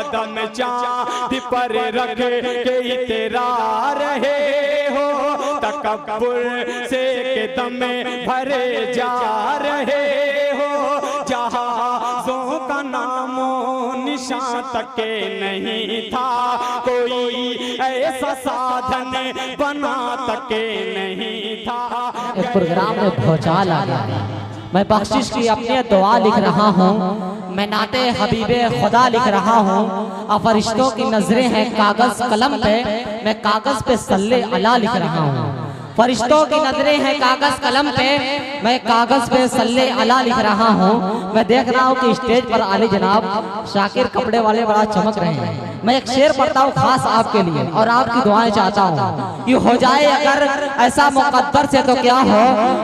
कदम चांद पर रख के तेरा रहे हो, तकब्बुर से कदम भरे जा रहे हो, जहाज़ों का नामो निशान तक नहीं था, कोई ऐसा साधन बना तक नहीं था। इस प्रोग्राम में भूचाल आ गया। मैं बख्शिश की अपनी दुआ लिख रहा हूँ, मैं नाते हबीबे खुदा लिख रहा हूँ, और फरिश्तों की नजरें हैं कागज कलम पे, मैं कागज पे सल्ले अला लिख रहा हूँ। फरिश्तों की नजरें हैं कागज कलम पे, मैं कागज पे सल्ले अला लिख रहा हूँ। मैं देख रहा हूँ कि स्टेज पर आले जनाब शाकिर कपड़े वाले बड़ा चमक रहे हैं। मैं एक शेर पढ़ता हूँ खास आपके लिए और आपकी दुआएं चाहता हूँ कि हो जाए अगर ऐसा मुकद्दर से तो क्या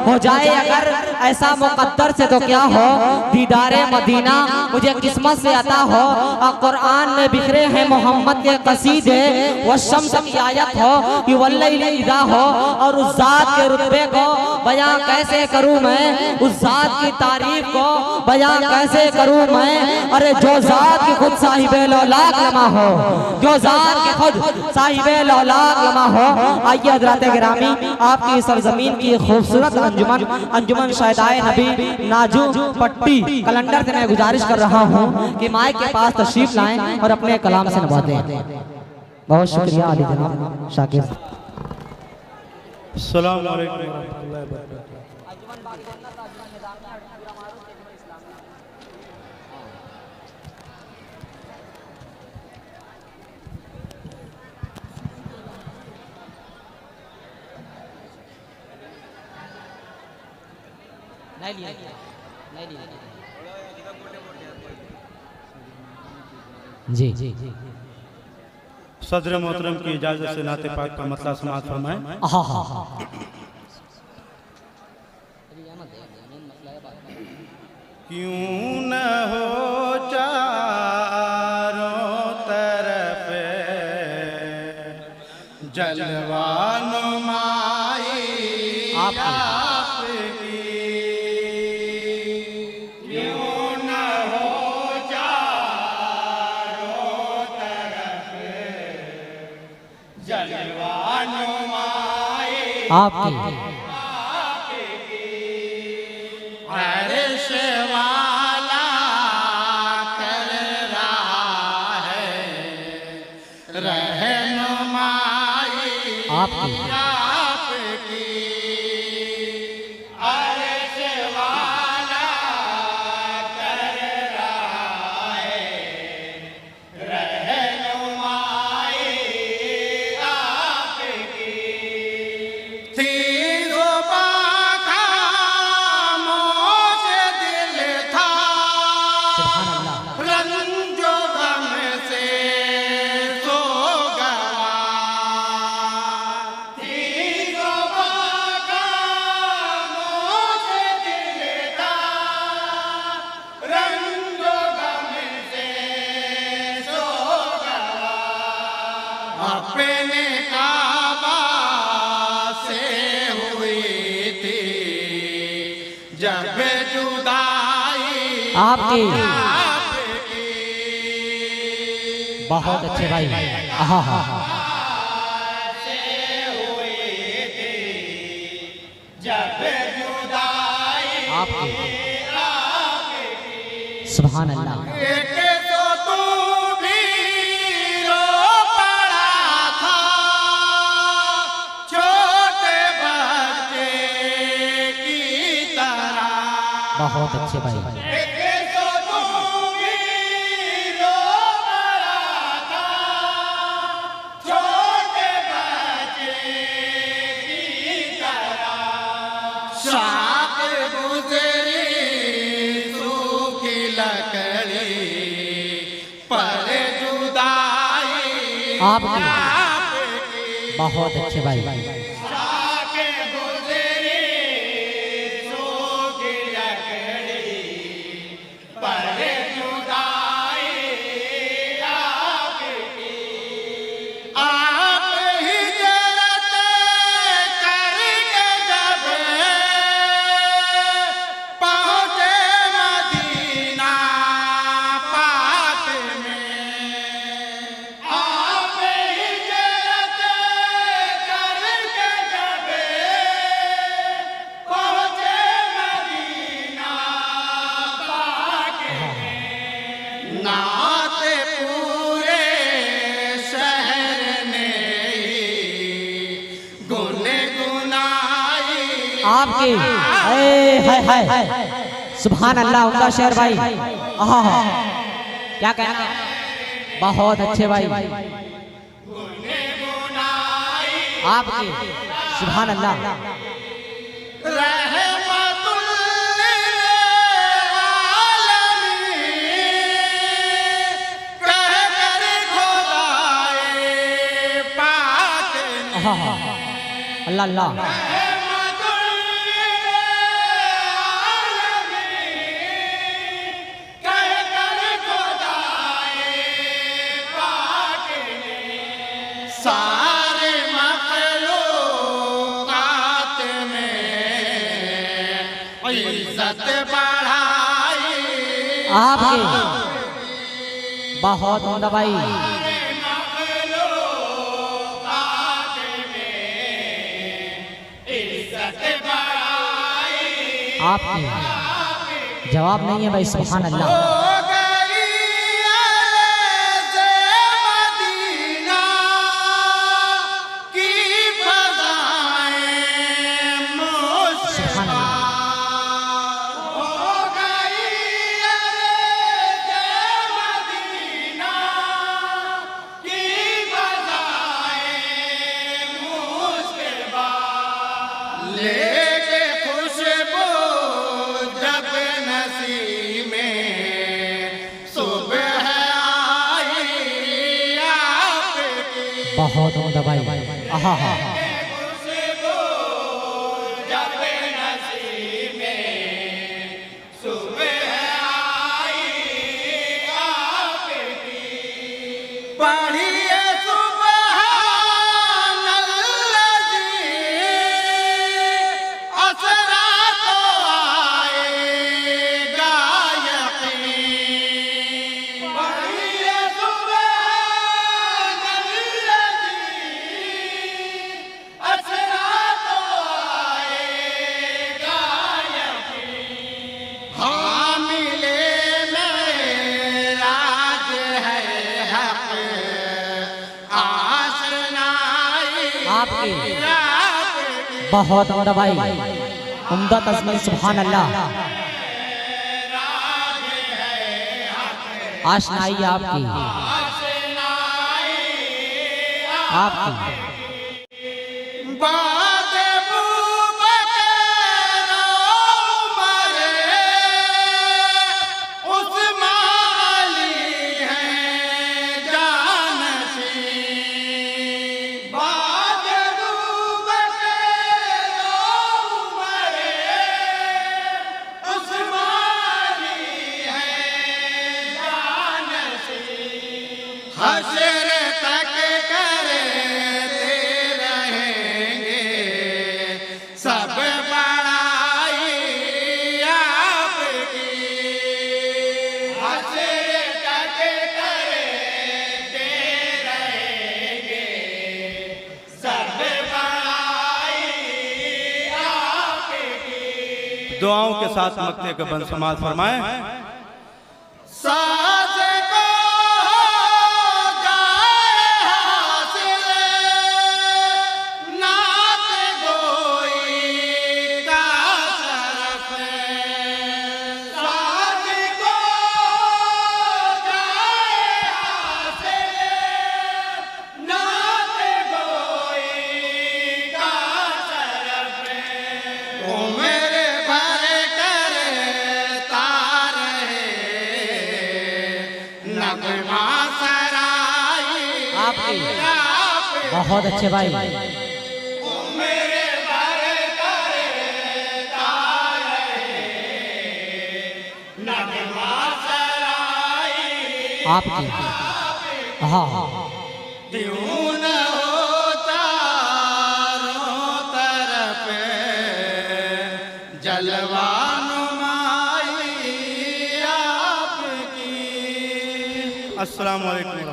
हो जाए अगर ऐसा मुकद्दर से तो क्या हो, दीदारे मदीना मुझे किस्मत से अता हो, और कुरान में बिखरे हैं मोहम्मद के कसीदे, वो शम्स की आयत हो कि वल्लैल इज़ा हो, और उस जात के रुतबे को बयां कैसे करूं मैं, उस जात की तारीफ को बयां कैसे करूं मैं। अरे जो जात की खुद साहिबे लौलाक लमा हो, जो जात के खुद साहिबे लौलाक लमा हो। आइए हज़रात गिरामी, आपकी सरजमीन की खूबसूरत अंजुमन अंजुमन शायदाए नबी नाजू पट्टी कलंदर से मैं गुजारिश कर रहा हूँ कि माइक के पास तशरीफ लाएं और अपने कलाम से नवाजें। बहुत शुक्रिया अली जनाब शाकिर। अस्सलाम वालेकुम रहमतुल्लाहि व बरकातहू। जी जी सदर मोहतरम की इजाजत से नाते पाक का मतला समाअत फरमाएं। क्यों न हो चारों तरफ जलवा नुमाई आपकी, क्यों न हो चारों तरफ जलवा नुमाई आपकी। अर्श वाला कर रहा है रहनुमाई आपकी। आपकी। अर्श वाला कर रहा है रहनुमाई आपकी। थी अपने काबा से हुई थी जब जुदाई आपकी। बहुत अच्छे भाई। आहा हा से हुई थी जब जुदाई आपकी। सुभान अल्लाह। बहुत अच्छे भाई। शाख गुजरी सूखी लकड़ी पर जुदाई आपकी। बहुत अच्छे भाई। आपकी हाय हाय सुभान अल्लाह, उम्दा शेर भाई, आहा क्या कहना, बहुत अच्छे भाई आपकी, सुभान अल्लाह। अल्लाह अल्लाह, सारे मखलूकात में इज्जत बढ़ाई आपकी, बहुत उम्दा भाई आपकी, जवाब नहीं है भाई, सुभान अल्लाह। बहुत उम्दा भाई, आहा हा आपकी, बहुत उम्दा भाई, उम्दा तस्मीर, सुभान अल्लाह। आशनाई आपकी, आपकी हशर तक करते रहेंगे सब बड़ाई आपकी, हशर तक करते रहेंगे सब बड़ाई आपकी। दुआओं के साथ मक्ते का बंद समाज फरमाएं। आपकी, बहुत अच्छे भाई, आपकी, हाँ द्यून हो चारों तरफ जलवानुमाई आपकी। अस्सलाम वालेकुम।